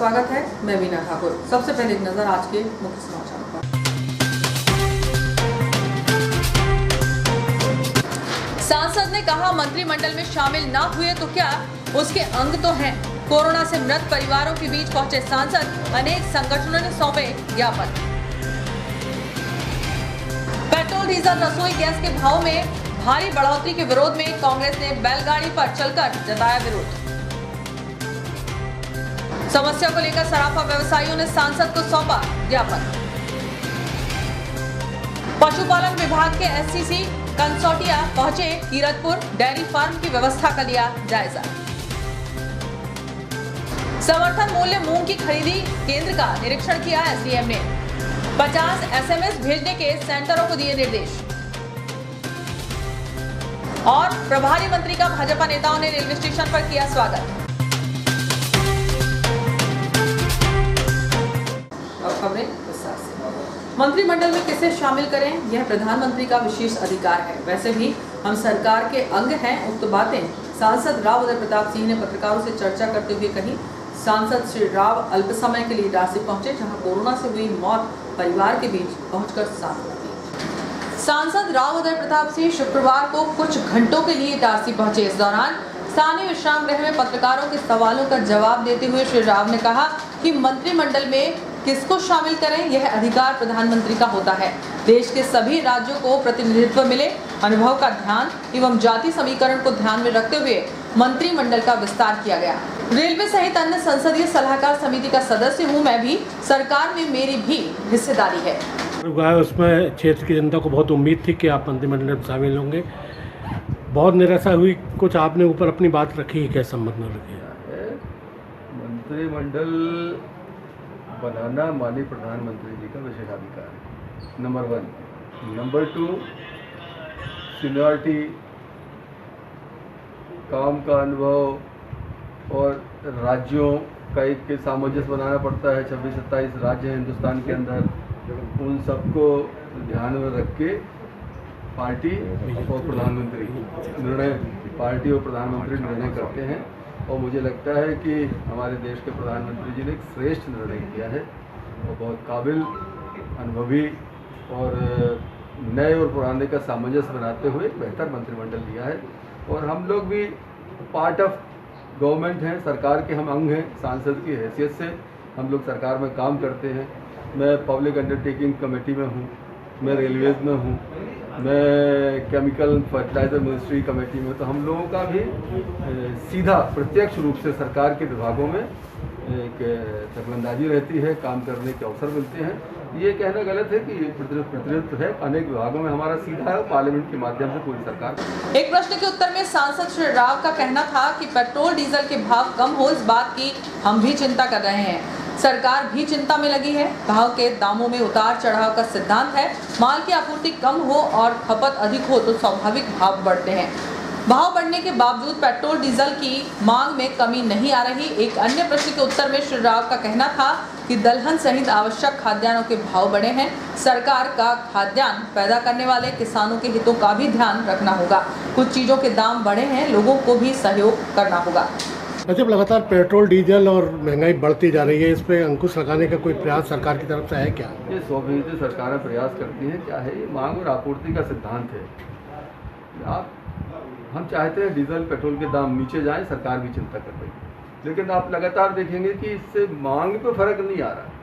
स्वागत है। मैं वीना ठाकुर। सबसे पहले एक नजर आज के मुख्य समाचारों पर। सांसद ने कहा मंत्रिमंडल में शामिल ना हुए तो क्या, उसके अंग तो हैं। कोरोना से मृत परिवारों के बीच पहुंचे सांसद, अनेक संगठनों ने सौंपे ज्ञापन। पेट्रोल डीजल रसोई गैस के भाव में भारी बढ़ोतरी के विरोध में कांग्रेस ने बैलगाड़ी पर चलकर जताया विरोध। समस्या को लेकर सराफा व्यवसायियों ने सांसद को सौंपा ज्ञापन। पशुपालन विभाग के एससीसी कंसोटिया पहुंचे कीरतपुर, डेयरी फार्म की व्यवस्था का लिया जायजा। समर्थन मूल्य मूंग की खरीदी केंद्र का निरीक्षण किया एसडीएम ने। 50 एसएमएस भेजने के सेंटरों को दिए निर्देश। और प्रभारी मंत्री का भाजपा नेताओं ने रेलवे स्टेशन पर किया स्वागत। खबरें विस्तार से। मंत्रिमंडल में किसे शामिल करें, यह प्रधानमंत्री का विशेष अधिकार है। वैसे भी हम सरकार के अंग हैं। उक्त बातें सांसद राव उदय प्रताप सिंह ने पत्रकारों से चर्चा करते हुए कही। सांसद श्री राव अल्प समय के लिए इटारसी पहुंचे, जहां कोरोना से हुई मौत परिवार के बीच पहुंचकर सांत्वना दी। सांसद राव उदय प्रताप सिंह शुक्रवार को कुछ घंटों के लिए इटारसी पहुंचे। इस दौरान स्थानीय विश्राम गृह में पत्रकारों के सवालों का जवाब देते हुए श्री राव ने कहा कि मंत्रिमंडल में किसको शामिल करें, यह अधिकार प्रधानमंत्री का होता है। देश के सभी राज्यों को प्रतिनिधित्व मिले, अनुभव का ध्यान एवं जाति समीकरण को ध्यान में रखते हुए मंत्रिमंडल का विस्तार किया गया। रेलवे सहित अन्य संसदीय सलाहकार समिति का सदस्य हूं मैं भी, सरकार में मेरी भी हिस्सेदारी है। उसमें क्षेत्र की जनता को बहुत उम्मीद थी कि आप मंत्रिमंडल में शामिल होंगे। बहुत निराशा हुई। कुछ आपने ऊपर अपनी बात रखी है, क्या संबंध रखी है? मंत्रिमंडल बनाना माननीय प्रधानमंत्री जी का विशेषाधिकार है, नंबर 1। नंबर 2, सीनियरिटी, काम का अनुभव और राज्यों का एक सामंजस्य बनाना पड़ता है। 26-27 राज्य हैं हिंदुस्तान के अंदर, उन सबको ध्यान में रख के पार्टी और प्रधानमंत्री निर्णय करते हैं। और मुझे लगता है कि हमारे देश के प्रधानमंत्री जी ने एक श्रेष्ठ निर्णय किया है और बहुत काबिल, अनुभवी और नए और पुराने का सामंजस्य बनाते हुए बेहतर मंत्रिमंडल लिया है। और हम लोग भी पार्ट ऑफ गवर्नमेंट हैं, सरकार के हम अंग हैं। सांसद की हैसियत से हम लोग सरकार में काम करते हैं। मैं पब्लिक अंडरटेकिंग कमेटी में हूँ, मैं रेलवेज में हूँ, मैं केमिकल फर्टिलाइजर मिनिस्ट्री कमेटी में। तो हम लोगों का भी सीधा प्रत्यक्ष रूप से सरकार के विभागों में एक दखलंदाजी रहती है, काम करने के अवसर मिलते हैं। ये कहना गलत है कि प्रतिनिधित्व है, अनेक विभागों में हमारा सीधा है, पार्लियामेंट के माध्यम से पूरी सरकार। एक प्रश्न के उत्तर में सांसद श्री राव का कहना था कि पेट्रोल डीजल के भाव कम हो, इस बात की हम भी चिंता कर रहे हैं। सरकार भी चिंता में लगी है। भाव के दामों में उतार चढ़ाव का सिद्धांत है। माल की आपूर्ति कम हो और खपत अधिक हो तो स्वाभाविक भाव बढ़ते हैं। भाव बढ़ने के बावजूद पेट्रोल डीजल की मांग में कमी नहीं आ रही। एक अन्य प्रश्न के उत्तर में श्री राव का कहना था कि दलहन सहित आवश्यक खाद्यान्नों के भाव बढ़े हैं। सरकार का खाद्यान्न पैदा करने वाले किसानों के हितों का भी ध्यान रखना होगा। कुछ चीजों के दाम बढ़े हैं, लोगों को भी सहयोग करना होगा। जब लगातार पेट्रोल डीजल और महंगाई बढ़ती जा रही है, इस पे अंकुश लगाने का कोई प्रयास सरकार की तरफ से है क्या? ये 100% सरकारें प्रयास करती हैं। क्या है, ये मांग और आपूर्ति का सिद्धांत है। हम चाहते हैं डीजल पेट्रोल के दाम नीचे जाएं, सरकार भी चिंता कर रही है। लेकिन आप लगातार देखेंगे कि इससे मांग पे फर्क नहीं आ रहा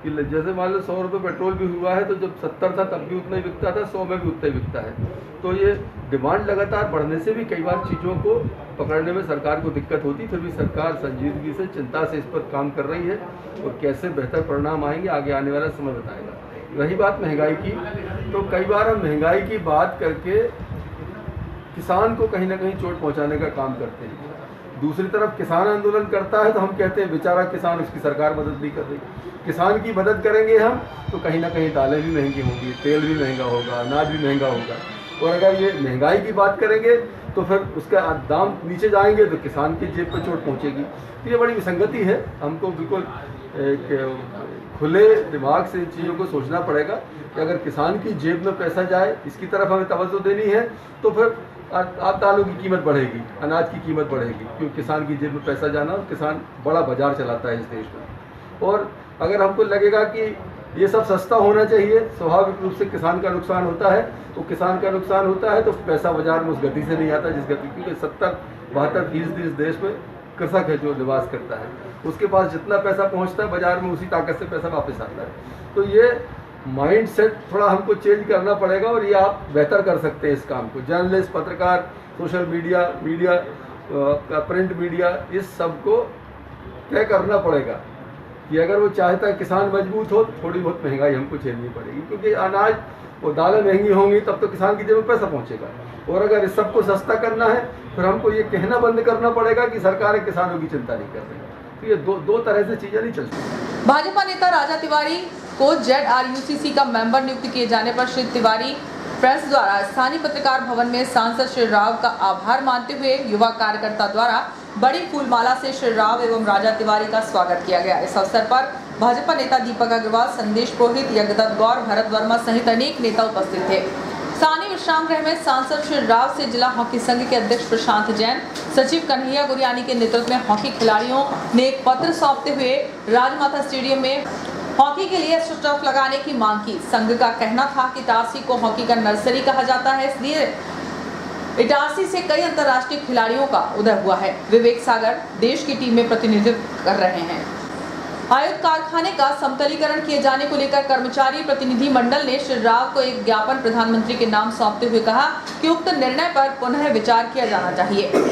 कि जैसे मान लो 100 रुपये पेट्रोल भी हुआ है, तो जब 70 था तब भी उतना ही बिकता था, 100 में भी उतना ही बिकता है। तो ये डिमांड लगातार बढ़ने से भी कई बार चीज़ों को पकड़ने में सरकार को दिक्कत होती, फिर भी सरकार संजीदगी से, चिंता से इस पर काम कर रही है और कैसे बेहतर परिणाम आएंगे आगे आने वाला समय बताएगा। रही बात महंगाई की, तो कई बार हम महंगाई की बात करके किसान को कहीं ना कहीं चोट पहुंचाने का काम करते हैं। दूसरी तरफ किसान आंदोलन करता है तो हम कहते हैं बेचारा किसान, उसकी सरकार मदद नहीं कर रही। किसान की मदद करेंगे हम तो कहीं ना कहीं दालें भी महंगी होंगी, तेल भी महंगा होगा, अनाज भी महंगा होगा। और अगर ये महंगाई की बात करेंगे तो फिर उसका दाम नीचे जाएंगे तो किसान की जेब पर चोट पहुंचेगी। तो ये बड़ी विसंगति है। हमको बिल्कुल एक खुले दिमाग से इन चीज़ों को सोचना पड़ेगा कि अगर किसान की जेब में पैसा जाए, इसकी तरफ हमें तवज्जो देनी है, तो फिर दालों की कीमत बढ़ेगी, अनाज की कीमत बढ़ेगी, क्योंकि किसान की जेब में पैसा जाना, और किसान बड़ा बाजार चलाता है इस देश में। और अगर हमको लगेगा कि ये सब सस्ता होना चाहिए, स्वाभाविक रूप से किसान का नुकसान होता है, तो किसान का नुकसान होता है तो पैसा बाजार में उस गति से नहीं आता जिस गति, क्योंकि 70-72% इस देश में कृषक है जो निवास करता है, उसके पास जितना पैसा पहुंचता है बाजार में उसी ताकत से पैसा वापस आता है। तो ये माइंड सेट थोड़ा हमको चेंज करना पड़ेगा और ये आप बेहतर कर सकते हैं इस काम को। जर्नलिस्ट, पत्रकार, सोशल मीडिया, प्रिंट मीडिया, इस सब को तय करना पड़ेगा कि अगर वो चाहता है किसान मजबूत हो, थोड़ी बहुत महंगाई हमको झेलनी पड़ेगी, क्योंकि अनाज वो दालें महंगी होंगी तब तो किसान की जेब में पैसा पहुंचेगा। और अगर इस सबको सस्ता करना है फिर हमको ये कहना बंद करना पड़ेगा कि सरकार किसानों की चिंता नहीं कर रही। तो ये दो तरह से चीज़ें नहीं चलती। भाजपा नेता राजा तिवारी को ZRUCC का मेंबर नियुक्त किए जाने पर श्री तिवारी प्रेस द्वारा स्थानीय पत्रकार भवन में सांसद श्री राव का आभार मानते हुए युवा कार्यकर्ता द्वारा बड़ी फूलमाला से श्री राव एवं राजा तिवारी का स्वागत किया गया। इस अवसर पर भाजपा नेता दीपक अग्रवाल, संदेश पुरोहित, यज्ञदत्त गौर, भरत वर्मा सहित अनेक नेता उपस्थित थे। स्थानीय विश्राम गृह में सांसद श्री राव से जिला हॉकी संघ के अध्यक्ष प्रशांत जैन, सचिव कन्हैया गुरियानी के नेतृत्व में हॉकी खिलाड़ियों ने एक पत्र सौंपते हुए राजमाता स्टेडियम में हॉकी के लिए स्टफ लगाने की मांग की। संघ का कहना था कि इटारसी को हॉकी का नर्सरी कहा जाता है, इसलिए इटारसी से कई अंतर्राष्ट्रीय खिलाड़ियों का उदय हुआ है। विवेक सागर देश की टीम में प्रतिनिधित्व कर रहे हैं। आयुध कारखाने का समतलीकरण किए जाने को लेकर कर्मचारी प्रतिनिधि मंडल ने श्री राव को एक ज्ञापन प्रधानमंत्री के नाम सौंपते हुए कहा कि उक्त निर्णय पर पुनः विचार किया जाना चाहिए।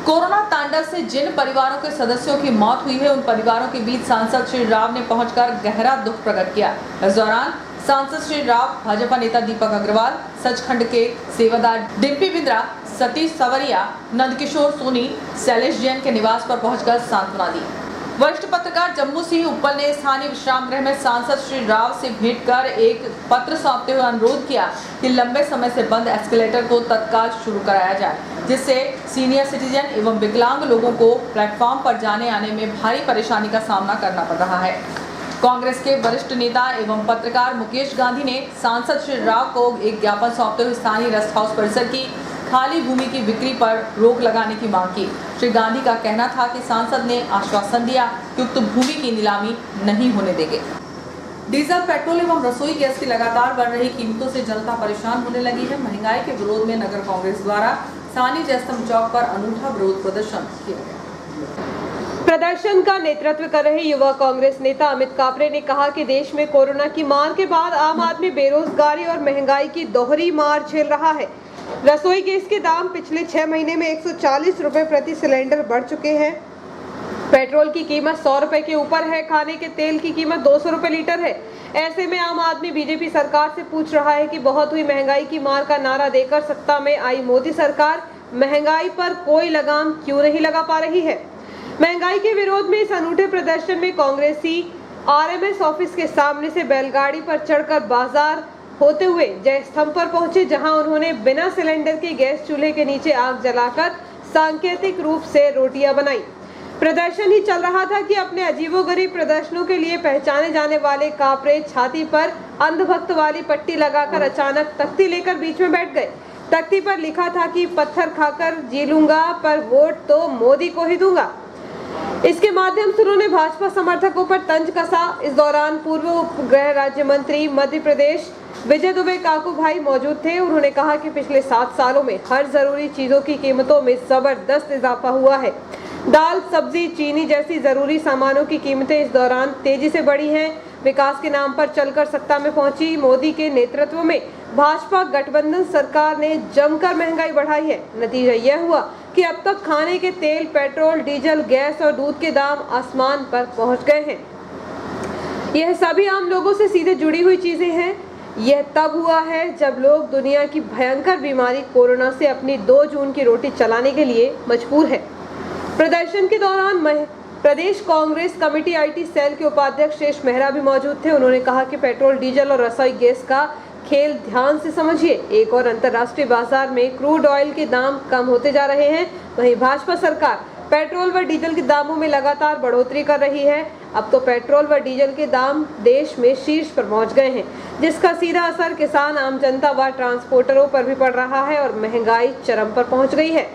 कोरोना तांडव से जिन परिवारों के सदस्यों की मौत हुई है, उन परिवारों के बीच सांसद श्री राव ने पहुंचकर गहरा दुख प्रकट किया। इस दौरान सांसद श्री राव भाजपा नेता दीपक अग्रवाल, सचखंड के सेवादार डिम्पी बिंद्रा, सतीश सवरिया, नंदकिशोर सोनी, शैलेश जैन के निवास पर पहुंचकर सांत्वना दी। वरिष्ठ पत्रकार जम्मू सिंह उप्पल ने स्थानीय विश्राम गृह में सांसद श्री राव से भेंट कर एक पत्र सौंपते हुए अनुरोध किया कि लंबे समय से बंद एस्केलेटर को तत्काल शुरू कराया जाए, जिससे सीनियर सिटीजन एवं विकलांग लोगों को प्लेटफॉर्म पर जाने आने में भारी परेशानी का सामना करना पड़ रहा है। कांग्रेस के वरिष्ठ नेता एवं पत्रकार मुकेश गांधी ने सांसद श्री राव को एक ज्ञापन सौंपते हुए स्थानीय रेस्ट हाउस परिसर की खाली भूमि की बिक्री पर रोक लगाने की मांग की। श्री गांधी का कहना था कि सांसद ने आश्वासन दिया कि उक्त भूमि की नीलामी नहीं होने देंगे। डीजल, पेट्रोल एवं रसोई गैस की लगातार बढ़ रही कीमतों से जनता परेशान होने लगी है। महंगाई के विरोध में नगर कांग्रेस द्वारा स्थानीय जयस्तंभ चौक पर अनूठा विरोध प्रदर्शन किया गया। प्रदर्शन का नेतृत्व कर रहे युवा कांग्रेस नेता अमित कापरे ने कहा कि देश में कोरोना की मार के बाद आम आदमी बेरोजगारी और महंगाई की दोहरी मार झेल रहा है। रसोई गैस के दाम पिछले 6 महीने में 140 रुपए प्रति सिलेंडर बढ़ चुके हैं। पेट्रोल की कीमत 100 रुपए के ऊपर है। खाने के तेल की कीमत 200 रुपए लीटर है। ऐसे में आम आदमी बीजेपी सरकार से पूछ रहा है कि बहुत हुई महंगाई की मार का नारा देकर सत्ता में आई मोदी सरकार महंगाई पर कोई लगाम क्यों नहीं लगा पा रही है। महंगाई के विरोध में इस अनूठे प्रदर्शन में कांग्रेसी RMS ऑफिस के सामने से बैलगाड़ी पर चढ़कर बाजार होते हुए जयस्तंभ पर पहुंचे, जहां उन्होंने बिना सिलेंडर के गैस चूल्हे के नीचे आग जलाकर सांकेतिक रूप से रोटियां बनाई। प्रदर्शन ही चल रहा था कि अपने अजीबोगरीब प्रदर्शनों के लिए पहचाने जाने वाले कापरे छाती पर अंधभक्त वाली पट्टी लगाकर अचानक तख्ती लेकर बीच में बैठ गए। तख्ती पर लिखा था कि पत्थर खाकर जी लूंगा, पर वोट तो मोदी को ही दूंगा। इसके माध्यम से उन्होंने भाजपा समर्थकों पर तंज कसा। इस दौरान पूर्व उप गृह राज्य मंत्री मध्य प्रदेश विजय दुबे काकू भाई मौजूद थे। उन्होंने कहा कि पिछले 7 सालों में हर जरूरी चीजों की कीमतों में जबरदस्त इजाफा हुआ है। दाल, सब्जी, चीनी जैसी जरूरी सामानों की कीमतें इस दौरान तेजी से बढ़ी हैं। विकास के नाम पर चलकर सत्ता में पहुंची मोदी के नेतृत्व में भाजपा गठबंधन सरकार ने जमकर महंगाई बढ़ाई है। नतीजा यह हुआ कि अब तक खाने के तेल, पेट्रोल, डीजल, गैस और दूध के दाम आसमान पर पहुंच गए हैं। यह सभी आम लोगों से सीधे जुड़ी हुई चीजें हैं। यह तब हुआ है जब लोग दुनिया की भयंकर बीमारी कोरोना से अपनी 2 जून की रोटी चलाने के लिए मजबूर है। प्रदर्शन के दौरान प्रदेश कांग्रेस कमेटी IT सेल के उपाध्यक्ष शेष मेहरा भी मौजूद थे। उन्होंने कहा कि पेट्रोल, डीजल और रसोई गैस का खेल ध्यान से समझिए। एक और अंतर्राष्ट्रीय बाजार में क्रूड ऑयल के दाम कम होते जा रहे हैं, वहीं भाजपा सरकार पेट्रोल व डीजल के दामों में लगातार बढ़ोतरी कर रही है। अब तो पेट्रोल व डीजल के दाम देश में शीर्ष पर पहुंच गए हैं, जिसका सीधा असर किसान, आम जनता व ट्रांसपोर्टरों पर भी पड़ रहा है और महंगाई चरम पर पहुंच गई है।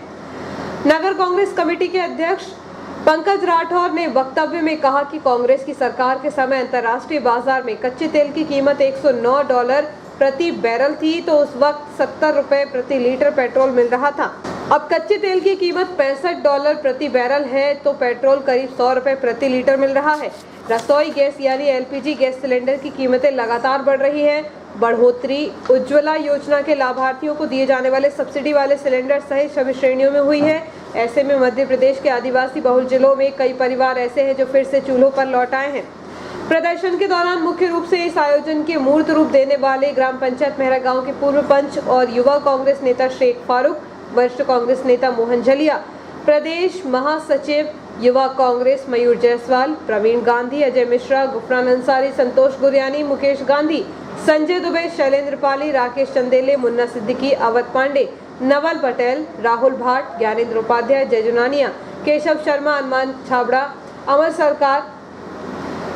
नगर कांग्रेस कमेटी के अध्यक्ष पंकज राठौर ने वक्तव्य में कहा कि कांग्रेस की सरकार के समय अंतर्राष्ट्रीय बाजार में कच्चे तेल की कीमत $109 प्रति बैरल थी तो उस वक्त 70 रुपए प्रति लीटर पेट्रोल मिल रहा था। अब कच्चे तेल की कीमत $65 प्रति बैरल है तो पेट्रोल करीब 100 रुपए प्रति लीटर मिल रहा है। रसोई गैस यानी LPG गैस सिलेंडर की कीमतें लगातार बढ़ रही हैं। बढ़ोतरी उज्ज्वला योजना के लाभार्थियों को दिए जाने वाले सब्सिडी वाले सिलेंडर सहित सभी श्रेणियों में हुई है। ऐसे में मध्य प्रदेश के आदिवासी बहुल जिलों में कई परिवार ऐसे हैं जो फिर से चूल्हों पर लौट आए हैं। प्रदर्शन के दौरान मुख्य रूप से इस आयोजन के मूर्त रूप देने वाले ग्राम पंचायत मेहरा गांव के पूर्व पंच और युवा कांग्रेस नेता शेख फारूक, वरिष्ठ कांग्रेस नेता मोहन झलिया, प्रदेश महासचिव युवा कांग्रेस मयूर जायसवाल, प्रवीण गांधी, अजय मिश्रा, गुफरान अंसारी, संतोष गुरियानी, मुकेश गांधी, संजय दुबे, शैलेंद्र पाली, राकेश चंदेले, मुन्ना सिद्दीकी, अवध पांडे, नवल पटेल, राहुल भाट, ज्ञानेंद्र उपाध्याय, जय जुनानिया, केशव शर्मा, अनुमान छाबड़ा, अमर सरकार,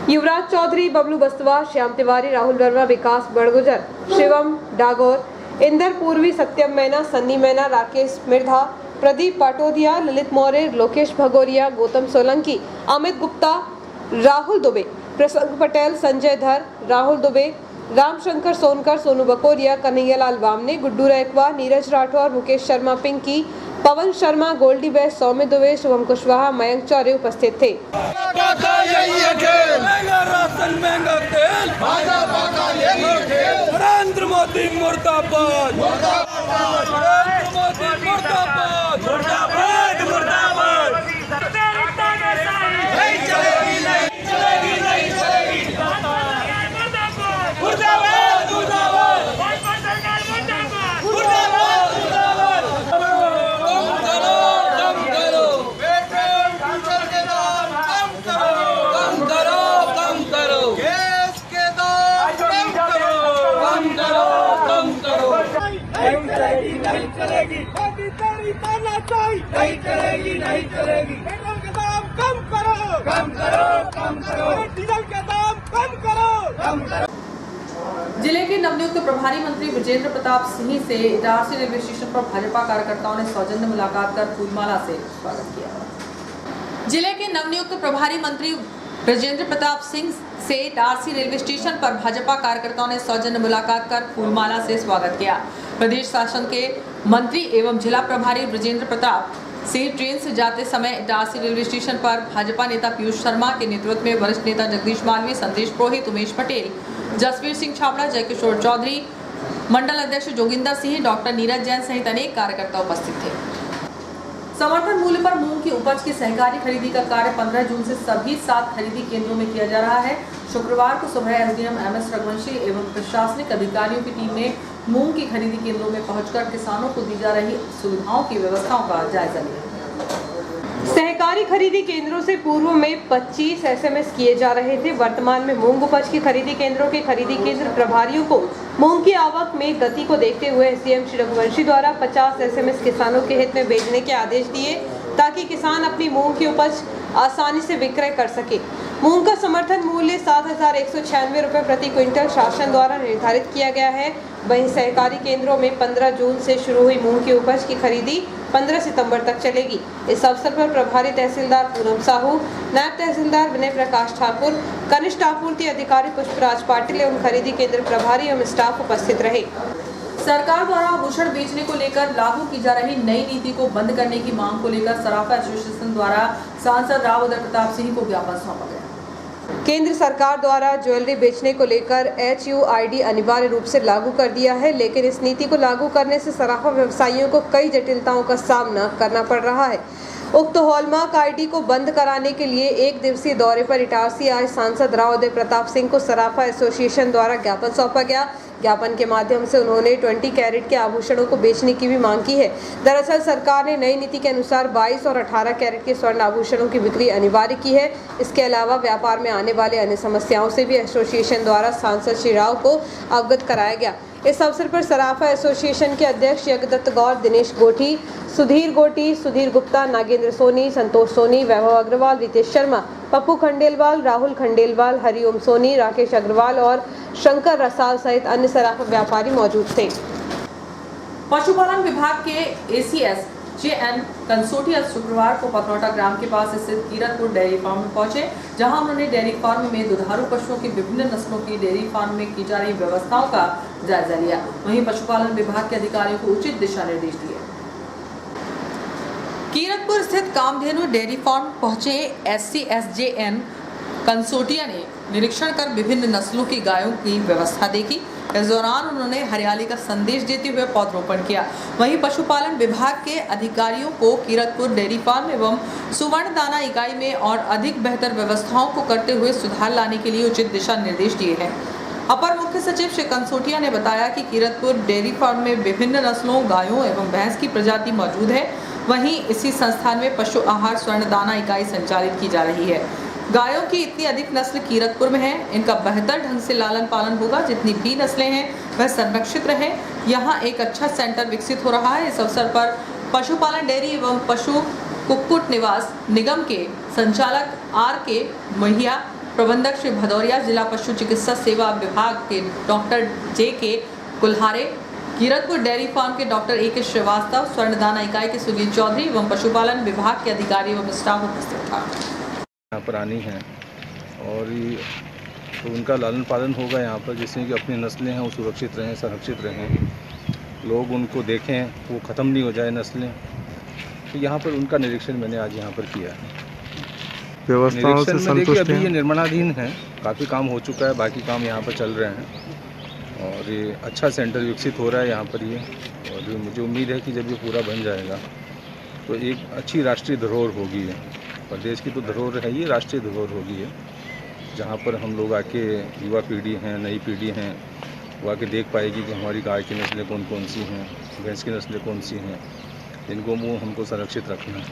युवराज चौधरी, बबलू बस्तवा, श्याम तिवारी, राहुल वर्मा, विकास बड़गुजर, शिवम डागोर, इंदर पूर्वी, सत्यम मैना, सन्नी मैना, राकेश मिर्धा, प्रदीप पाटोदिया, ललित मौर्य, लोकेश भगोरिया, गौतम सोलंकी, अमित गुप्ता, राहुल दुबे, प्रसंग पटेल, संजय धर, राहुल दुबे, रामशंकर सोनकर, सोनू बकोरिया, कन्हैयालाल बामने, गुड्डू रैकवा, नीरज राठौर, मुकेश शर्मा पिंकी, पवन शर्मा, गोल्डी बैस, सौम्य दुबे, शुभम कुशवाहा, मयंक चौरे उपस्थित थे। नरेंद्र मोदी मुर्दाबाद, नरेंद्र मोदी मुर्दाबाद, मुर्दाबाद, मुर्दाबाद। नहीं चलेगी, नहीं चलेगी, नहीं चलेगी। मुर्दाबाद, मुर्दाबाद, मुर्दाबाद, मुर्दाबाद। कम करो, कम करो, पेट्रोल डीजल के दाम कम करो, कम करो, कम करो, गैस के दाम कम करो, कम करो, कम करो। नहीं चलेगी, नहीं चलेगी, मोदी तेरी तानाशाही नहीं चलेगी, नहीं चलेगी। पेट्रोल के दाम कम करो, कम करो, कम करो, डीजल के दाम कम करो, कम करो। जिले के नवनियुक्त प्रभारी मंत्री विजेंद्र प्रताप सिंह से इटारसी रेलवे स्टेशन पर भाजपा कार्यकर्ताओं ने सौजन्य मुलाकात कर फूलमाला से स्वागत किया। जिले के नवनियुक्त प्रभारी मंत्री विजेंद्र प्रताप सिंह से इटारसी रेलवे स्टेशन पर भाजपा कार्यकर्ताओं ने सौजन्य मुलाकात कर फूलमाला से स्वागत किया। प्रदेश शासन के मंत्री एवं जिला प्रभारी विजेंद्र प्रताप से ट्रेन से जाते समय इटारसी रेलवे स्टेशन पर भाजपा नेता पीयूष शर्मा के नेतृत्व में वरिष्ठ नेता जगदीश मालवीय, संदेश पुरोहित, उमेश पटेल, जसवीर सिंह छाबड़ा, जयकिशोर चौधरी, मंडल अध्यक्ष जोगिंदर सिंह, डॉक्टर नीरज जैन सहित अनेक कार्यकर्ता उपस्थित थे। समर्थन मूल्य पर मूंग की उपज की सहकारी खरीदी का कार्य 15 जून से सभी 7 खरीदी केंद्रों में किया जा रहा है। शुक्रवार को सुबह एसडीएम MS रघुवंशी एवं प्रशासनिक अधिकारियों की टीम ने मूंग की खरीदी केंद्रों में पहुंचकर किसानों को दी जा रही सुविधाओं की व्यवस्थाओं का जायजा लिया। सहकारी खरीदी केंद्रों से पूर्व में 25 SMS किए जा रहे थे। वर्तमान में मूंग उपज की खरीदी केंद्रों के खरीदी केंद्र प्रभारियों को मूंग की आवक में गति को देखते हुए एसडीएम श्री रघुवंशी द्वारा 50 SMS किसानों के हित में भेजने के आदेश दिए ताकि किसान अपनी मूंग की उपज आसानी से विक्रय कर सके। मूंग का समर्थन मूल्य 7,196 रुपये प्रति क्विंटल शासन द्वारा निर्धारित किया गया है। वहीं सहकारी केंद्रों में 15 जून से शुरू हुई मूंग की उपज की खरीदी 15 सितंबर तक चलेगी। इस अवसर पर प्रभारी तहसीलदार पूनम साहू, नायब तहसीलदार विनय प्रकाश ठाकुर, कनिष्ठ आपूर्ति अधिकारी पुष्पराज पाटिल एवं खरीदी केंद्र प्रभारी एवं स्टाफ उपस्थित रहे। सरकार द्वारा आभूषण बेचने को लेकर लागू की जा रही नई नीति को बंद करने की मांग को लेकर सराफा एसोसिएशन द्वारा सांसद राव उदय प्रताप सिंह को ज्ञापन सौंपा गया। केंद्र सरकार द्वारा ज्वेलरी बेचने को लेकर HUID अनिवार्य रूप से लागू कर दिया है, लेकिन इस नीति को लागू करने से सराफा व्यवसायियों को कई जटिलताओं का सामना करना पड़ रहा है। उक्त हॉलमार्क ID को बंद कराने के लिए 1 दिवसीय दौरे पर इटारसी आए सांसद राव उदय प्रताप सिंह को सराफा एसोसिएशन द्वारा ज्ञापन सौंपा गया। ज्ञापन के माध्यम से उन्होंने 20 कैरेट के आभूषणों को बेचने की भी मांग की है। दरअसल सरकार ने नई नीति के अनुसार 22 और 18 कैरेट के स्वर्ण आभूषणों की बिक्री अनिवार्य की है। इसके अलावा व्यापार में आने वाले अन्य समस्याओं से भी एसोसिएशन द्वारा सांसद श्री राव को अवगत कराया गया। इस अवसर पर सराफा एसोसिएशन के अध्यक्ष यज्ञदत्त गौर, दिनेश गोठी, सुधीर गोटी, सुधीर गुप्ता, नागेंद्र सोनी, संतोष सोनी, वैभव अग्रवाल, रितेश शर्मा, पप्पू खंडेलवाल, राहुल खंडेलवाल, हरिओम सोनी, राकेश अग्रवाल और शंकर रसाल सहित अन्य सराफा व्यापारी मौजूद थे। पशुपालन विभाग के ACS SSJN कंसोटिया शुक्रवार को पथरौटा ग्राम के पास स्थित कीरतपुर डेयरी फार्म में पहुंचे, जहां उन्होंने डेयरी फार्म में दुधारू पशुओं की विभिन्न नस्लों की डेयरी फार्म में की जा रही व्यवस्थाओं का जायजा लिया। वहीं पशुपालन विभाग के अधिकारियों को उचित दिशा निर्देश दिए। कीरतपुर स्थित कामधेनु डेयरी फार्म पहुंचे SSJN कंसोटिया ने निरीक्षण कर विभिन्न नस्लों की गायों की व्यवस्था देखी। इस दौरान उन्होंने हरियाली का संदेश देते हुए पौधरोपण किया। वहीं पशुपालन विभाग के अधिकारियों को कीरतपुर डेयरी फार्म एवं सुवर्ण दाना इकाई में और अधिक बेहतर व्यवस्थाओं को करते हुए सुधार लाने के लिए उचित दिशा निर्देश दिए हैं। अपर मुख्य सचिव श्री कंसोटिया ने बताया कि कीरतपुर डेयरी फार्म में विभिन्न नस्लों गायों एवं भैंस की प्रजाति मौजूद है। वहीं इसी संस्थान में पशु आहार स्वर्ण दाना इकाई संचालित की जा रही है। गायों की इतनी अधिक नस्ल कीरतपुर में है, इनका बेहतर ढंग से लालन पालन होगा। जितनी भी नस्लें हैं वह संरक्षित रहे। यहाँ एक अच्छा सेंटर विकसित हो रहा है। इस अवसर पर पशुपालन डेयरी एवं पशु कुक्कुट निवास निगम के संचालक RK महिया, प्रबंधक श्री भदौरिया, जिला पशु चिकित्सा सेवा विभाग के doctor JK Kulhare, Kiratpur dairy farm के डॉक्टर AK श्रीवास्तव, स्वर्णदाना इकाई के सुनील चौधरी एवं पशुपालन विभाग के अधिकारी एवं स्टाफ उपस्थित था। यहाँ पर आनी है और तो उनका लालन पालन होगा यहाँ पर, जिससे कि अपनी नस्लें हैं वो सुरक्षित रहें, संरक्षित रहें, लोग उनको देखें, वो ख़त्म नहीं हो जाए नस्लें। तो यहाँ पर उनका निरीक्षण मैंने आज यहाँ पर किया है। व्यवस्थाओं से संतुष्ट अभी ये हैं? निर्माणाधीन है, काफ़ी काम हो चुका है, बाकी काम यहाँ पर चल रहे हैं और ये अच्छा सेंटर विकसित हो रहा है यहाँ पर ये। और मुझे उम्मीद है कि जब ये पूरा बन जाएगा तो एक अच्छी राष्ट्रीय धरोहर होगी है। प्रदेश की तो धरोहर है, ये राष्ट्रीय धरोहर होगी है, जहाँ पर हम लोग आके युवा पीढ़ी हैं, नई पीढ़ी हैं, वो आके देख पाएगी कि हमारी गाय की नस्लें कौन कौन सी हैं, भैंस की नस्लें कौन सी हैं, जिनको वो हमको संरक्षित रखना है।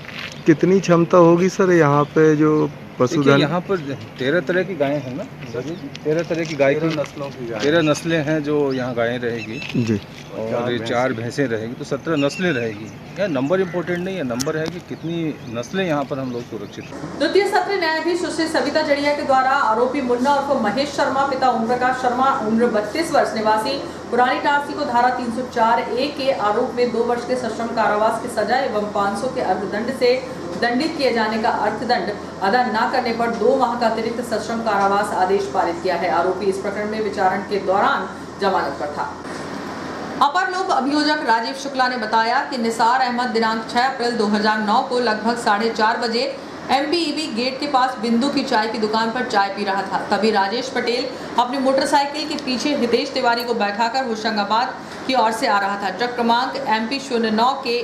कितनी क्षमता होगी सर यहाँ पे जो पशुधन? यहाँ पर 13 तरह की गायें हैं ना, 13 तरह की गाय की नस्लों की 13 नस्लें हैं जो यहाँ गायें रहेगी जी, और 4 भैंसें रहेगी, तो 17 नस्लें रहेगी। यह नंबर इम्पोर्टेंट नहीं है, नंबर है कि कितनी नस्लें यहाँ पर हम लोग सुरक्षित हैं। द्वितीय सत्र न्यायाधीश सुश्री सविता जड़िया के द्वारा आरोपी मुन्ना उर्फ महेश शर्मा पिता ओम प्रकाश शर्मा उम्र 32 वर्ष निवासी पुरानी टारसी को धारा 304A के आरोप में 2 वर्ष के सश्रम कारावास की सजा एवं 500 के अर्थदंड से दंडित किए जाने का अर्थदंड अदा न करने पर 2 माह का अतिरिक्त सश्रम कारावास आदेश पारित किया है। आरोपी इस प्रकरण में विचारण के दौरान जमानत पर था। अपर लोक अभियोजक राजीव शुक्ला ने बताया कि निसार अहमद दिनांक 6 अप्रैल 2009 को लगभग 4:30 बजे MBEB गेट के पास बिंदु की चाय की दुकान पर चाय पी रहा था। तभी राजेश पटेल अपनी मोटरसाइकिल के पीछे हितेश तिवारी को बैठाकर होशंगाबाद की ओर से आ रहा था। ट्रक क्रमांक MP 09 के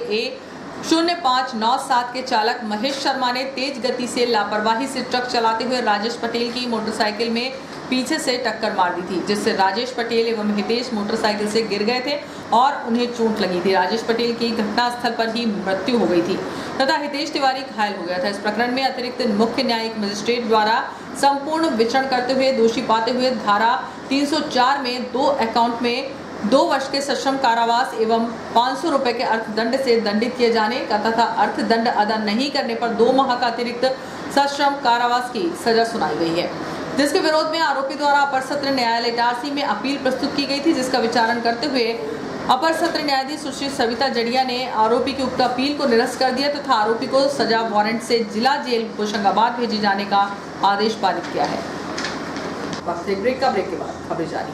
A0597 के चालक महेश शर्मा ने तेज गति से लापरवाही से ट्रक चलाते हुए राजेश पटेल की मोटरसाइकिल में पीछे से टक्कर मार दी थी, जिससे राजेश पटेल एवं हितेश मोटरसाइकिल से गिर गए थे और उन्हें चोट लगी थी। राजेश पटेल की घटनास्थल पर ही मृत्यु हो गई थी तथा हितेश तिवारी घायल हो गया था। इस प्रकरण में अतिरिक्त मुख्य न्यायिक मजिस्ट्रेट द्वारा संपूर्ण विचरण करते हुए दोषी पाते हुए धारा 304 में 2 अकाउंट में 2 वर्ष के सश्रम कारावास एवं 500 रुपए के अर्थदंड से दंडित किए जाने का तथा अर्थदंड अदा नहीं करने पर 2 माह का अतिरिक्त सश्रम कारावास की सजा सुनाई गई है, जिसके विरोध में आरोपी द्वारा अपर सत्र न्यायालय इटारसी में अपील प्रस्तुत की गई थी, जिसका विचारण करते हुए अपर सत्र न्यायाधीश सुश्री सविता जड़िया ने आरोपी की उक्त अपील को निरस्त कर दिया तथा आरोपी को सजा वारंट से जिला जेल होशंगाबाद भेजे जाने का आदेश पारित किया है। ब्रेक के बाद खबरें जारी।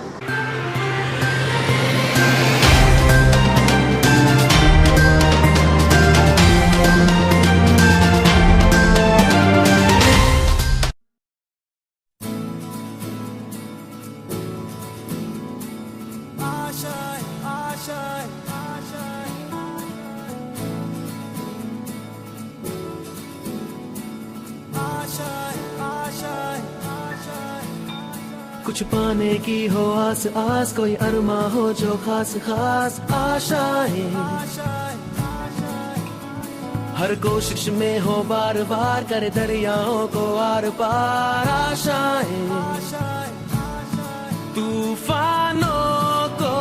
कुछ पाने की हो आस आस, कोई अरमा हो जो खास खास आशाएं, हर कोशिश में हो बार बार करे दरियाओं को आर पार आशाएं, तूफानों को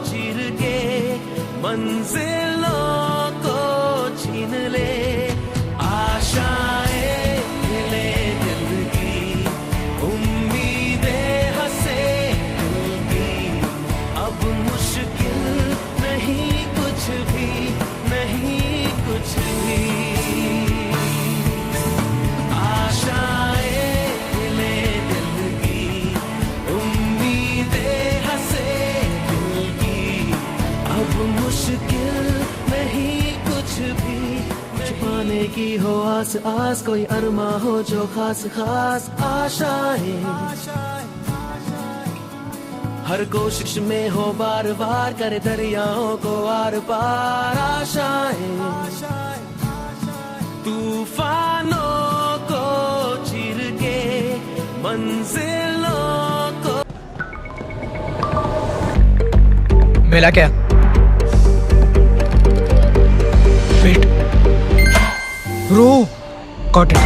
चीर के मंजिलों को छीन ले आशाएं, मिले दिल की उम्मीदें हंसे दिल की, अब मुश्किल नहीं कुछ भी, नहीं कुछ की हो आस आस, कोई अरमा हो जो खास खास आशाएं, हर कोशिश में हो बार बार, करे दरियाओं को आर पार आशाएं, तूफानों को चीर के मंजिलों को। मिला क्या? वेट, रो, गॉट इट।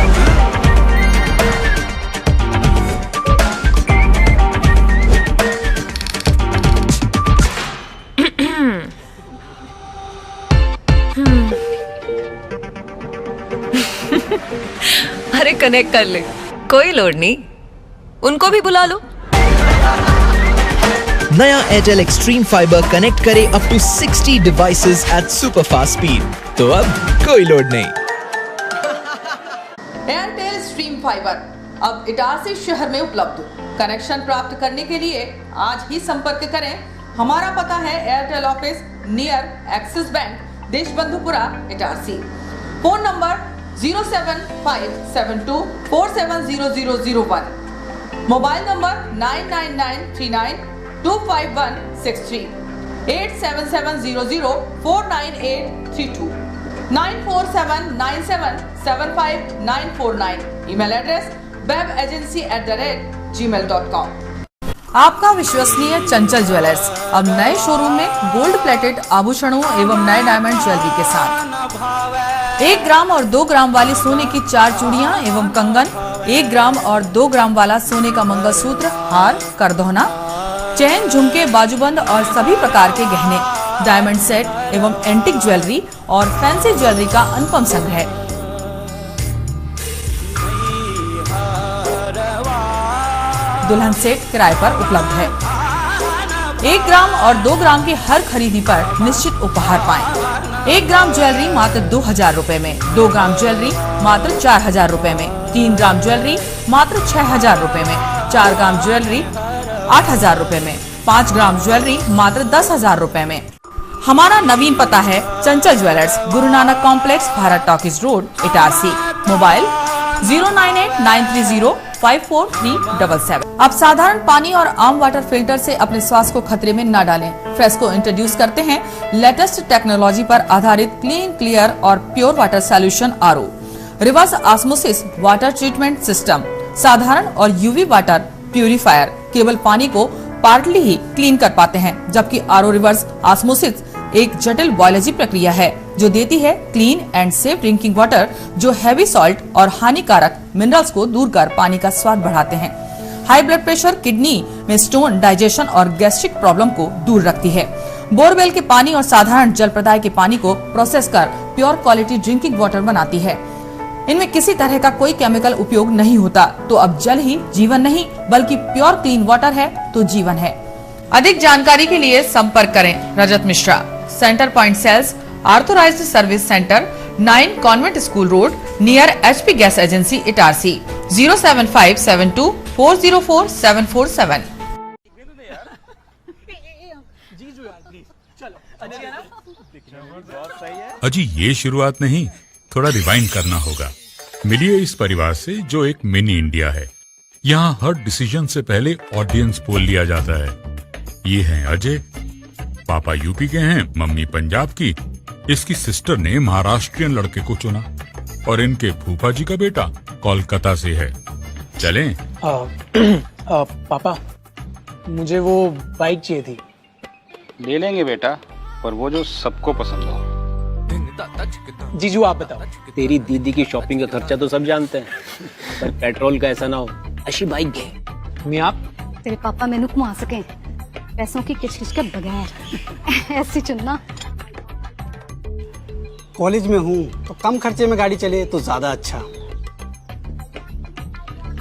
अरे कनेक्ट कर ले, कोई लोड नहीं, उनको भी बुला लो। नया एयरटेल एक्सट्रीम फाइबर कनेक्ट करे up to 60 devices at super fast speed, तो अब कोई लोड नहीं। एयरटेल स्ट्रीम फाइबर अब इटारसी शहर में उपलब्ध। कनेक्शन प्राप्त करने के लिए आज ही संपर्क करें। हमारा पता है Airtel office near Axis Bank, Deshbandhupura, Itarsi. Phone number 07572470001, mobile number 9993925163, 8770049832, 9479775949, email address webagency@gmail.com। आपका विश्वसनीय चंचल ज्वेलर्स अब नए शोरूम में गोल्ड प्लेटेड आभूषणों एवं नए डायमंड ज्वेलरी के साथ 1 ग्राम और 2 ग्राम वाली सोने की 4 चूड़ियां एवं कंगन, 1 ग्राम और 2 ग्राम वाला सोने का मंगलसूत्र, हार, करदोहना, चैन, झुमके, बाजूबंद और सभी प्रकार के गहने, डायमंड सेट एवं एंटिक ज्वेलरी और फैंसी ज्वेलरी का अनुपम संग्रह। दुल्हन सेट किराए पर उपलब्ध है। 1 ग्राम और 2 ग्राम की हर खरीदी पर निश्चित उपहार पाएं। 1 ग्राम ज्वेलरी मात्र 2000 रुपए में, 2 ग्राम ज्वेलरी मात्र 4000 रुपए में, 3 ग्राम ज्वेलरी मात्र 6000 रुपए में, 4 ग्राम ज्वेलरी 8000 रुपए में, 5 ग्राम ज्वेलरी मात्र 10000 रुपए में। हमारा नवीन पता है चंचल jewellers, Guru Nanak complex, Bharat talkies road, Itarsi. Mobile 09893054377। अब साधारण पानी और आम वाटर फिल्टर से अपने स्वास्थ्य को खतरे में न डालें। फ्रेस्को इंट्रोड्यूस करते हैं लेटेस्ट टेक्नोलॉजी पर आधारित क्लीन, क्लियर और pure water solution RO, reverse osmosis water treatment system, साधारण और यूवी वाटर प्यूरिफायर केवल पानी को पार्टली ही क्लीन कर पाते हैं, जबकि आरओ रिवर्स ऑस्मोसिस एक जटिल बायोलॉजी प्रक्रिया है जो देती है clean and safe drinking water, जो हैवी सॉल्ट और हानिकारक मिनरल्स को दूर कर पानी का स्वाद बढ़ाते हैं। हाई ब्लड प्रेशर, किडनी में स्टोन, डाइजेशन और गैस्ट्रिक प्रॉब्लम को दूर रखती है। बोरवेल के पानी और साधारण जल प्रदाय के पानी को प्रोसेस कर प्योर क्वालिटी ड्रिंकिंग वाटर बनाती है। इनमें किसी तरह का कोई केमिकल उपयोग नहीं होता, तो अब जल ही जीवन नहीं बल्कि प्योर क्लीन वाटर है तो जीवन है। अधिक जानकारी के लिए संपर्क करें Rajat Mishra, centre point sales, authorised service centre, 9 convent school road, near HP gas agency, Itarsi. 07572404747। अजी ये शुरुआत नहीं, थोड़ा रिवाइंड करना होगा। मिलिए इस परिवार से जो एक मिनी इंडिया है। यहाँ हर डिसीजन से पहले ऑडियंस पोल लिया जाता है। ये हैं अजय, पापा यूपी के हैं, मम्मी पंजाब की। इसकी सिस्टर ने महाराष्ट्रियन लड़के को चुना और इनके फूफा जी का बेटा कोलकाता से है। चलें? पापा, मुझे वो बाइक चाहिए थी। ले लेंगे बेटा, पर वो जो सबको पसंद हो। जीजू आप बताओ। तेरी दीदी की शॉपिंग का खर्चा तो सब जानते हैं, पर पेट्रोल का ऐसा ना हो। अच्छी बाइक है। मैं आप तेरे पापा मैंने घुमा सके पैसों की किचकिच के बगैर ऐसी चुनना। कॉलेज में हूँ तो कम खर्चे में गाड़ी चले तो ज्यादा अच्छा।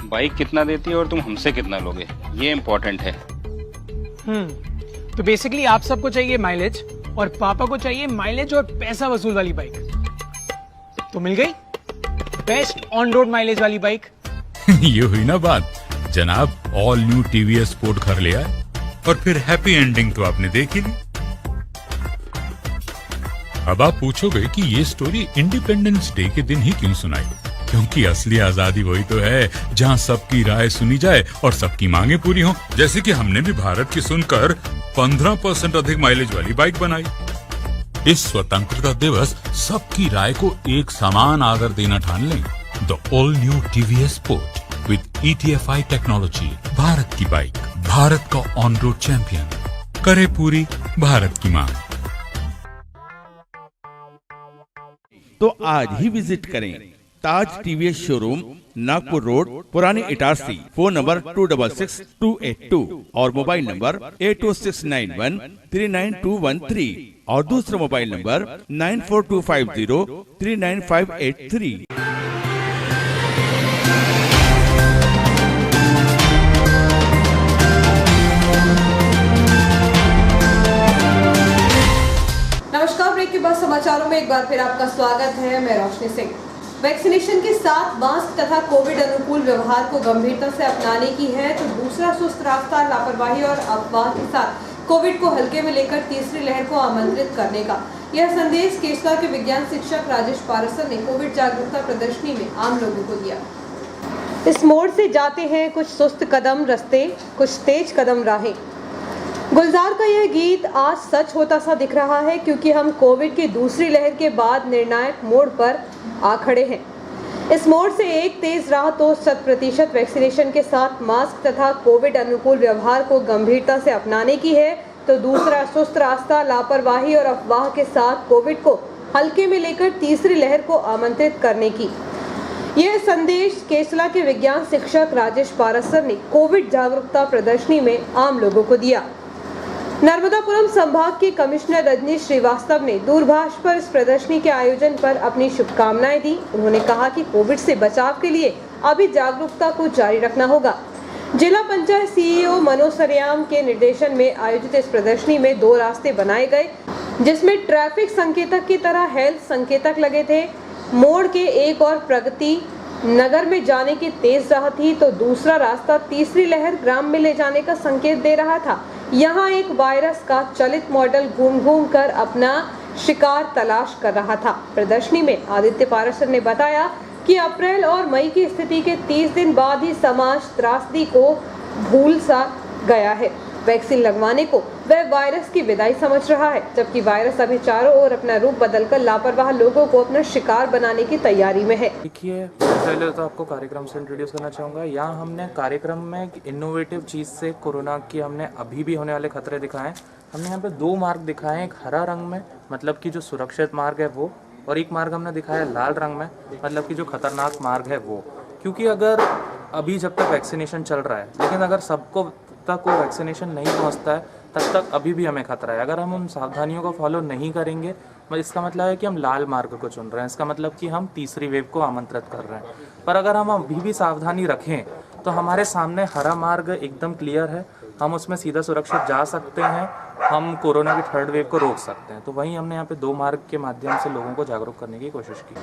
बाइक कितना देती है और तुम हमसे कितना लोगे, ये इम्पोर्टेंट है। तो बेसिकली आप सबको चाहिए माइलेज और पापा को चाहिए माइलेज और पैसा वसूल वाली बाइक। तो मिल गई बेस्ट ऑन रोड माइलेज वाली बाइक। ये हुई ना बात। जनाब ऑल न्यू TVS स्पोर्ट घर ले आए और फिर हैप्पी एंडिंग तो आपने देख ही ली। अब आप पूछोगे कि ये स्टोरी इंडिपेंडेंस डे के दिन ही क्यों सुनाई? क्योंकि असली आजादी वही तो है जहाँ सबकी राय सुनी जाए और सबकी मांगे पूरी हो। जैसे कि हमने भी भारत की सुनकर 15% अधिक माइलेज वाली बाइक बनाई। इस स्वतंत्रता दिवस सबकी राय को एक समान आदर देना ठान लें। The all new TVS sport with ETFI technology, Bharat की बाइक, भारत का ऑन रोड चैंपियन, करे पूरी भारत की मांग। तो आज ही विजिट करें ताज TVS शोरूम, नागपुर रोड, पुरानी इटारसी। फोन नंबर 266282 और मोबाइल नंबर 80691399213 और दूसरा मोबाइल नंबर 9425039583। नमस्कार, ब्रेक के बाद समाचारों में एक बार फिर आपका स्वागत है। मैं रोशनी सिंह। वैक्सीनेशन के साथ मास्क तथा कोविड अनुकूल व्यवहार को गंभीरता से अपनाने की है तो दूसरा सुस्त रास्ता लापरवाही और अफवाह के साथ कोविड को हल्के में लेकर तीसरी लहर को आमंत्रित करने का। यह संदेश केसला के विज्ञान शिक्षक राजेश पारसर ने कोविड जागरूकता प्रदर्शनी में आम लोगों को दिया। इस मोड़ से जाते हैं कुछ सुस्त कदम रास्ते, कुछ तेज कदम राहें। गुलजार का यह गीत आज सच होता सा दिख रहा है क्योंकि हम कोविड की दूसरी लहर के बाद निर्णायक मोड़ पर आ खड़े हैं। इस मोड़ से एक तेज राह तो 100% वैक्सीनेशन के साथ मास्क तथा कोविड अनुकूल व्यवहार को गंभीरता से अपनाने की है तो दूसरा सुस्त रास्ता लापरवाही और अफवाह के साथ कोविड को हल्के में लेकर तीसरी लहर को आमंत्रित करने की। यह संदेश केसला के विज्ञान शिक्षक राजेश पारसर ने कोविड जागरूकता प्रदर्शनी में आम लोगों को दिया। नर्मदापुरम संभाग के कमिश्नर रजनीश श्रीवास्तव ने दूरभाष पर इस प्रदर्शनी के आयोजन पर अपनी शुभकामनाएं दी। उन्होंने कहा कि कोविड से बचाव के लिए अभी जागरूकता को जारी रखना होगा। जिला पंचायत CEO मनोज सरेयाम के निर्देशन में आयोजित इस प्रदर्शनी में 2 रास्ते बनाए गए जिसमें ट्रैफिक संकेतक की तरह हेल्थ संकेतक लगे थे। मोड़ के एक और प्रगति नगर में जाने की तेज राह थी तो दूसरा रास्ता तीसरी लहर ग्राम में ले जाने का संकेत दे रहा था। यहाँ एक वायरस का चलित मॉडल घूम कर अपना शिकार तलाश कर रहा था। प्रदर्शनी में आदित्य पारसर ने बताया कि अप्रैल और मई की स्थिति के 30 दिन बाद ही समाज त्रासदी को भूल सा गया है। वैक्सीन लगवाने को वह वायरस की विदाई समझ रहा है, जबकि वायरस अभी चारों ओर अपना रूप बदलकर लापरवाह लोगों को अपना शिकार बनाने की तैयारी में है। देखिए, पहले तो आपको कार्यक्रम से इंट्रोड्यूस करना चाहूँगा। यहाँ हमने कार्यक्रम में एक इनोवेटिव चीज़ से कोरोना की हमने अभी भी होने वाले खतरे दिखाए। हमने यहाँ पे 2 मार्ग दिखाए हैं, एक हरा रंग में मतलब कि जो सुरक्षित मार्ग है वो, और एक मार्ग हमने दिखाया लाल रंग में मतलब कि जो खतरनाक मार्ग है वो। क्योंकि अगर अभी जब तक वैक्सीनेशन चल रहा है लेकिन अगर सबको तक वो वैक्सीनेशन नहीं पहुंचता है तब तक अभी भी हमें खतरा है। अगर हम उन सावधानियों को फॉलो नहीं करेंगे इसका मतलब है कि हम लाल मार्ग को चुन रहे हैं, इसका मतलब कि हम तीसरी वेव को आमंत्रित कर रहे हैं। पर अगर हम अभी भी सावधानी रखें तो हमारे सामने हरा मार्ग एकदम क्लियर है, हम उसमें सीधा सुरक्षित जा सकते हैं, हम कोरोना की 3rd वेव को रोक सकते हैं। तो वहीं हमने यहाँ पे 2 मार्ग के माध्यम से लोगों को जागरूक करने की कोशिश की।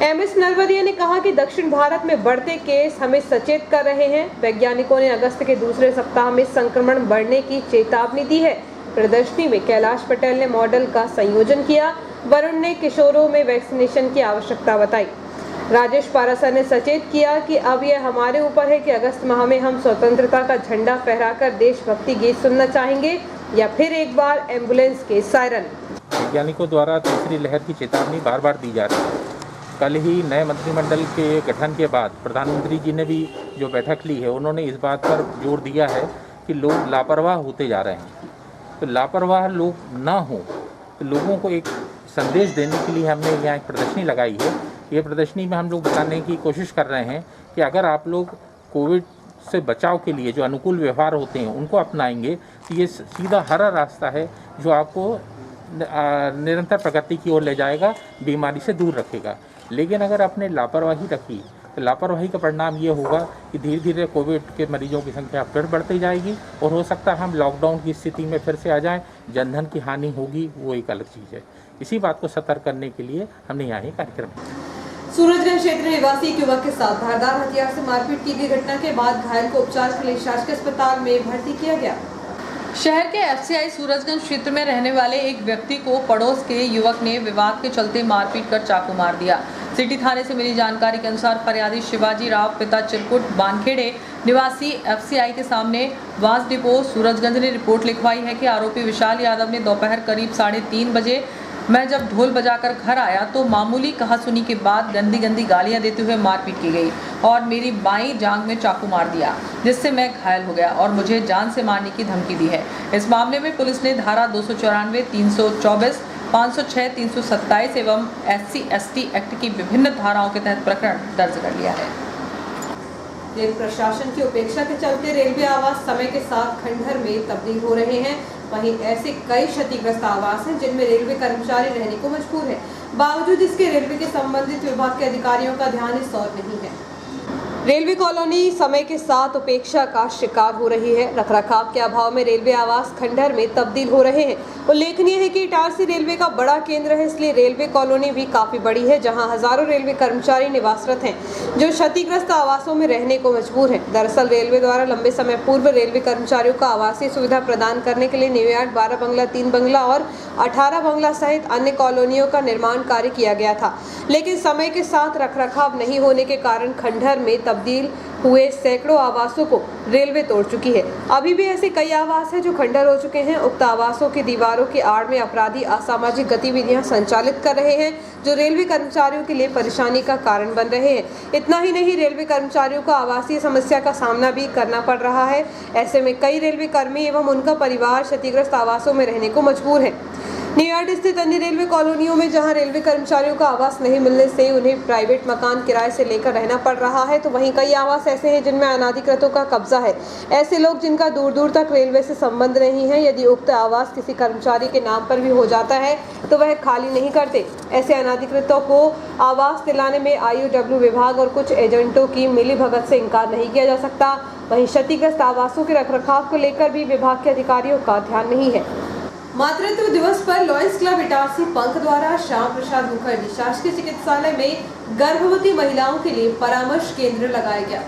MS नरवदिया ने कहा कि दक्षिण भारत में बढ़ते केस हमें सचेत कर रहे हैं। वैज्ञानिकों ने अगस्त के दूसरे सप्ताह में संक्रमण बढ़ने की चेतावनी दी है। प्रदर्शनी में कैलाश पटेल ने मॉडल का संयोजन किया। वरुण ने किशोरों में वैक्सीनेशन की आवश्यकता बताई। राजेश पारसर ने सचेत किया कि अब यह हमारे ऊपर है कि अगस्त माह में हम स्वतंत्रता का झंडा फहराकर देशभक्ति गीत सुनना चाहेंगे या फिर एक बार एम्बुलेंस के सायरन। वैज्ञानिकों द्वारा तीसरी लहर की चेतावनी बार बार दी जा रही है। कल ही नए मंत्रिमंडल के गठन के बाद प्रधानमंत्री जी ने भी जो बैठक ली है उन्होंने इस बात पर जोर दिया है कि लोग लापरवाह होते जा रहे हैं। तो लापरवाह लोग ना हो तो लोगों को एक संदेश देने के लिए हमने यहाँ एक प्रदर्शनी लगाई है। ये प्रदर्शनी में हम लोग बताने की कोशिश कर रहे हैं कि अगर आप लोग कोविड से बचाव के लिए जो अनुकूल व्यवहार होते हैं उनको अपनाएंगे तो ये सीधा हरा रास्ता है जो आपको निरंतर प्रगति की ओर ले जाएगा, बीमारी से दूर रखेगा। लेकिन अगर आपने लापरवाही रखी तो लापरवाही का परिणाम ये होगा कि धीरे धीरे कोविड के मरीजों की संख्या फिर बढ़ती जाएगी और हो सकता है हम लॉकडाउन की स्थिति में फिर से आ जाएं, जनधन की हानि होगी, वो एक अलग चीज़ है। इसी बात को सतर्क करने के लिए हमने यहाँ ही कार्यक्रम किया। सूरजगंज क्षेत्र निवासी एक युवक के साथ धारदार हथियार से मारपीट की गई घटना के बाद घायल को उपचार के लिए शासकीय अस्पताल में भर्ती किया गया। शहर के एफसीआई सूरजगंज क्षेत्र में रहने वाले एक व्यक्ति को पड़ोस के युवक ने विवाद के चलते मारपीट कर चाकू मार दिया। सिटी थाने से मिली जानकारी के अनुसार फरियादी शिवाजी राव पिता चिरकुट बानखेड़े निवासी एफसीआई के सामने वास डिपो सूरजगंज ने रिपोर्ट लिखवाई है कि आरोपी विशाल यादव ने दोपहर करीब 3:30 बजे मैं जब ढोल बजाकर घर आया तो मामूली कहासुनी के बाद गंदी गालियां देते हुए मारपीट की गई और मेरी बाईं जांघ में चाकू मार दिया, जिससे मैं घायल हो गया और मुझे जान से मारने की धमकी दी है। इस मामले में पुलिस ने धारा 294, 324, 506, 327 एवं SC/ST एक्ट की विभिन्न धाराओं के तहत प्रकरण दर्ज कर लिया है। रेल प्रशासन की उपेक्षा के चलते रेलवे आवास समय के साथ खंडहर में तब्दील हो रहे हैं। वहीं ऐसे कई क्षतिग्रस्त आवास हैं जिनमें रेलवे कर्मचारी रहने को मजबूर है। बावजूद इसके रेलवे के संबंधित विभाग के अधिकारियों का ध्यान इस ओर नहीं है। रेलवे कॉलोनी समय के साथ उपेक्षा का शिकार हो रही है। रखरखाव के अभाव में रेलवे आवास खंडहर में तब्दील हो रहे हैं। उल्लेखनीय है कि इटारसी रेलवे का बड़ा केंद्र है, इसलिए रेलवे कॉलोनी भी काफी बड़ी है, जहां हजारों रेलवे कर्मचारी निवासरत हैं, जो क्षतिग्रस्त आवासों में रहने को मजबूर हैं। दरअसल रेलवे द्वारा लंबे समय पूर्व रेलवे कर्मचारियों को आवासीय सुविधा प्रदान करने के लिए न्यूयार्क 12 बंगला, 3 बंगला और 18 बंगला सहित अन्य कॉलोनियों का निर्माण कार्य किया गया था, लेकिन समय के साथ रखरखाव नहीं होने के कारण खंडहर में तब्दील हुए सैकड़ों आवासों को रेलवे तोड़ चुकी है। अभी भी ऐसे कई आवास हैं जो खंडहर हो चुके हैं। उक्त आवासों की दीवारों की आड़ में अपराधी असामाजिक गतिविधियां संचालित कर रहे हैं, जो रेलवे कर्मचारियों के लिए परेशानी का कारण बन रहे हैं। इतना ही नहीं, रेलवे कर्मचारियों को आवासीय समस्या का सामना भी करना पड़ रहा है। ऐसे में कई रेलवे कर्मी एवं उनका परिवार क्षतिग्रस्त आवासों में रहने को मजबूर है। न्यूयार्क स्थित अन्य रेलवे कॉलोनियों में जहां रेलवे कर्मचारियों को आवास नहीं मिलने से उन्हें प्राइवेट मकान किराए से लेकर रहना पड़ रहा है, तो वहीं कई आवास ऐसे हैं जिनमें अनाधिकृतों का कब्जा है। ऐसे लोग जिनका दूर दूर तक रेलवे से संबंध नहीं है, यदि उक्त आवास किसी कर्मचारी के नाम पर भी हो जाता है तो वह खाली नहीं करते। ऐसे अनाधिकृतों को आवास दिलाने में IOW विभाग और कुछ एजेंटों की मिलीभगत से इनकार नहीं किया जा सकता। वहीं क्षतिग्रस्त आवासों के रखरखाव को लेकर भी विभाग के अधिकारियों का ध्यान नहीं है। मातृत्व दिवस पर लॉयंस क्लब इटारसी पंख द्वारा श्याम प्रसाद मुखर्जी शासकीय चिकित्सालय में गर्भवती महिलाओं के लिए परामर्श केंद्र लगाया गया।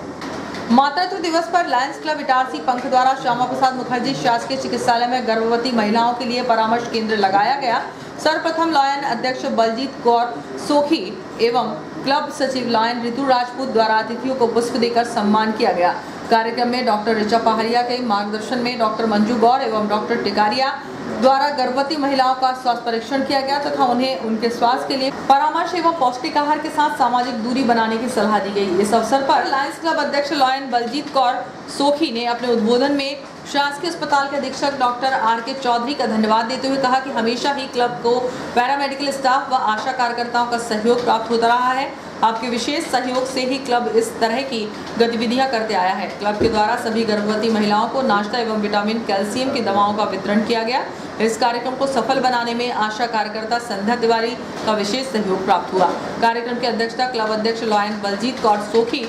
मातृत्व दिवस पर लायंस क्लब इटारसी पंख द्वारा श्यामा प्रसाद मुखर्जी शासकीय चिकित्सालय में गर्भवती महिलाओं के लिए परामर्श केंद्र लगाया गया। सर्वप्रथम लॉयन अध्यक्ष बलजीत कौर सोखी एवं क्लब सचिव लॉयन ऋतु राजपूत द्वारा अतिथियों को पुष्प देकर सम्मान किया गया। कार्यक्रम में डॉक्टर ऋचा पहाड़िया के मार्गदर्शन में डॉक्टर मंजू गौर एवं डॉक्टर टिकारिया द्वारा गर्भवती महिलाओं का स्वास्थ्य परीक्षण किया गया तथा उन्हें उनके स्वास्थ्य के लिए परामर्श एवं पौष्टिक आहार के साथ सामाजिक दूरी बनाने की सलाह दी गई। इस अवसर पर लायंस क्लब अध्यक्ष लॉयन बलजीत कौर सोखी ने अपने उद्बोधन में शासकीय अस्पताल के अधीक्षक डॉक्टर RK चौधरी का धन्यवाद देते हुए कहा कि हमेशा ही क्लब को पैरामेडिकल स्टाफ व आशा कार्यकर्ताओं का सहयोग प्राप्त होता रहा है। आपके विशेष सहयोग से ही क्लब इस तरह की गतिविधियां करते आया है। क्लब के द्वारा सभी गर्भवती महिलाओं को नाश्ता एवं विटामिन कैल्शियम की दवाओं का वितरण किया गया। इस कार्यक्रम को सफल बनाने में आशा कार्यकर्ता संध्या तिवारी का विशेष सहयोग प्राप्त हुआ। कार्यक्रम की अध्यक्षता क्लब अध्यक्ष लॉयन बलजीत कौर सोखी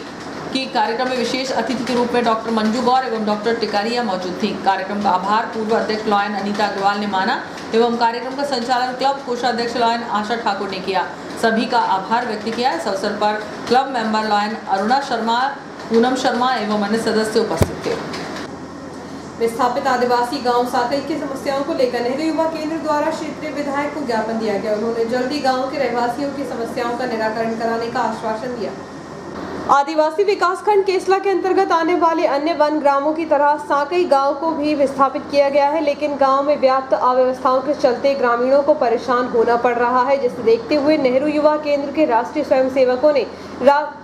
की। कार्यक्रम में विशेष अतिथि के रूप में डॉक्टर मंजू गौर एवं डॉक्टर टिकारिया मौजूद थी। कार्यक्रम का आभार पूर्व अध्यक्ष लॉयन अनीता अग्रवाल ने माना एवं कार्यक्रम का संचालन क्लब कोषाध्यक्ष लॉयन आशा ठाकुर ने किया। सभी का आभार व्यक्त किया। इस अवसर पर club member lion Aruna Sharma, Poonam Sharma एवं अन्य सदस्य उपस्थित थे। विस्थापित आदिवासी गांव साकई की समस्याओं को लेकर नेहरू युवा केंद्र द्वारा क्षेत्रीय विधायक को ज्ञापन दिया गया। उन्होंने जल्दी गांव के रहवासियों की समस्याओं का निराकरण कराने का आश्वासन दिया। आदिवासी विकासखंड केसला के अंतर्गत आने वाले अन्य वन ग्रामों की तरह साकई गांव को भी विस्थापित किया गया है, लेकिन गांव में व्याप्त अव्यवस्थाओं के चलते ग्रामीणों को परेशान होना पड़ रहा है, जिसे देखते हुए नेहरू युवा केंद्र के राष्ट्रीय स्वयंसेवकों ने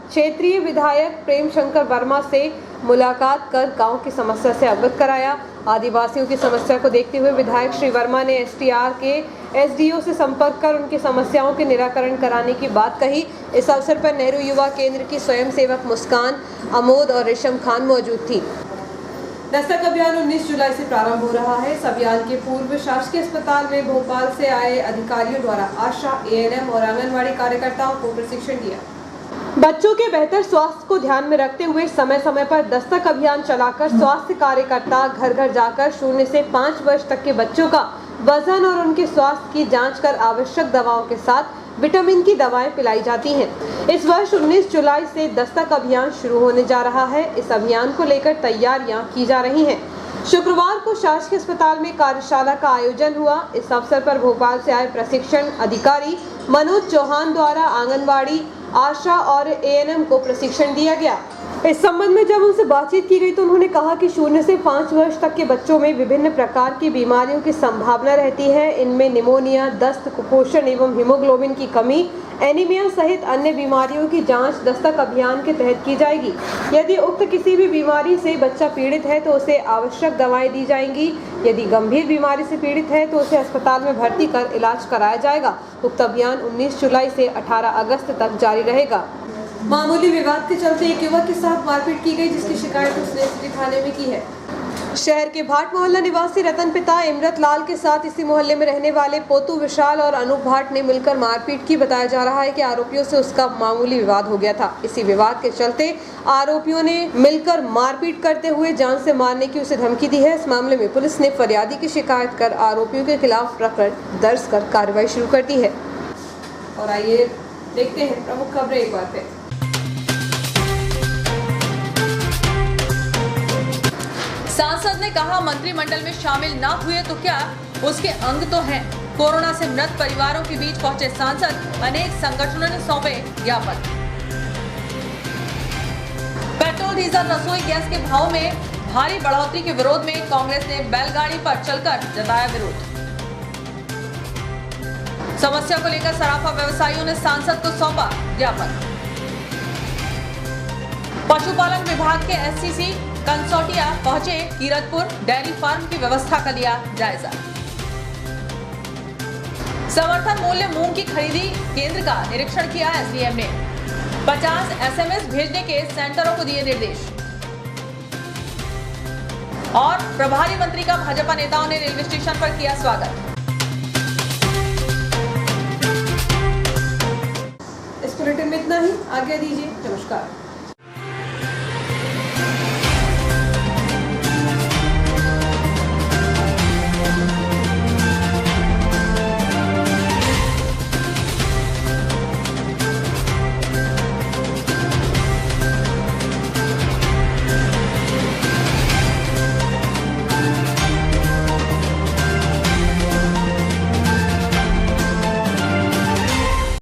क्षेत्रीय विधायक प्रेम शंकर वर्मा से मुलाकात कर गांव की समस्या से अवगत कराया। आदिवासियों की समस्या को देखते हुए विधायक श्री वर्मा ने STR के SDO से संपर्क कर उनकी समस्याओं के निराकरण कराने की बात कही। इस अवसर पर नेहरू युवा केंद्र की स्वयंसेवक मुस्कान, अमोद और रेशम खान मौजूद थी। दस्तक अभियान 19 जुलाई से प्रारंभ हो रहा है। इस अभियान के पूर्व शासकीय अस्पताल में भोपाल से आए अधिकारियों द्वारा आशा, ANM और आंगनवाड़ी कार्यकर्ताओं को प्रशिक्षण दिया। बच्चों के बेहतर स्वास्थ्य को ध्यान में रखते हुए समय समय पर दस्तक अभियान चलाकर स्वास्थ्य कार्यकर्ता घर घर जाकर 0 से 5 वर्ष तक के बच्चों का वजन और उनके स्वास्थ्य की जांच कर आवश्यक दवाओं के साथ विटामिन की दवाएं पिलाई जाती हैं। इस वर्ष 19 जुलाई से दस्तक अभियान शुरू होने जा रहा है। इस अभियान को लेकर तैयारियां की जा रही हैं। शुक्रवार को शासकीय अस्पताल में कार्यशाला का आयोजन हुआ। इस अवसर पर भोपाल से आए प्रशिक्षण अधिकारी मनोज चौहान द्वारा आंगनवाड़ी, आशा और एएनएम को प्रशिक्षण दिया गया। इस संबंध में जब उनसे बातचीत की गई तो उन्होंने कहा कि 0 से 5 वर्ष तक के बच्चों में विभिन्न प्रकार की बीमारियों की संभावना रहती है। इनमें निमोनिया, दस्त, कुपोषण एवं हीमोग्लोबिन की कमी, एनीमिया सहित अन्य बीमारियों की जांच दस्तक अभियान के तहत की जाएगी। यदि उक्त किसी भी बीमारी से बच्चा पीड़ित है तो उसे आवश्यक दवाएं दी जाएंगी। यदि गंभीर बीमारी से पीड़ित है तो उसे अस्पताल में भर्ती कर इलाज कराया जाएगा। उक्त अभियान 19 जुलाई से 18 अगस्त तक जारी रहेगा। मामूली विवाद के चलते एक युवक के साथ मारपीट की गई, जिसकी शिकायत उसने सिटी थाने में की है। शहर के भाट मोहल्ला निवासी रतन पिता इमरत लाल के साथ इसी मोहल्ले में रहने वाले पोतू विशाल और अनूप भाट ने मिलकर मारपीट की। बताया जा रहा है कि आरोपियों से उसका मामूली विवाद हो गया था। इसी विवाद के चलते आरोपियों ने मिलकर मारपीट करते हुए जान से मारने की उसे धमकी दी है। इस मामले में पुलिस ने फरियादी की शिकायत कर आरोपियों के खिलाफ प्रकरण दर्ज कर कार्रवाई शुरू कर दी है। और आइए देखते हैं प्रमुख खबरें एक बार फिर। सांसद ने कहा, मंत्रिमंडल में शामिल ना हुए तो क्या, उसके अंग तो हैं। कोरोना से मृत परिवारों के बीच पहुंचे सांसद, अनेक संगठनों ने सौंपे ज्ञापन। पेट्रोल, डीजल, रसोई गैस के भाव में भारी बढ़ोतरी के विरोध में कांग्रेस ने बैलगाड़ी पर चलकर जताया विरोध। समस्या को लेकर सराफा व्यवसायियों ने सांसद को सौंपा ज्ञापन। पशुपालन विभाग के एससीसी कंसोटिया पहुंचे कीरतपुर, डेयरी फार्म की व्यवस्था का लिया जायजा। समर्थन मूल्य मूंग की खरीदी केंद्र का निरीक्षण किया एसडीएम ने। 50 एसएमएस भेजने के सेंटरों को दिए निर्देश। और प्रभारी मंत्री का भाजपा नेताओं ने रेलवे स्टेशन पर किया स्वागत। इस बुलेटिन में इतना ही। आज्ञा दीजिए। नमस्कार।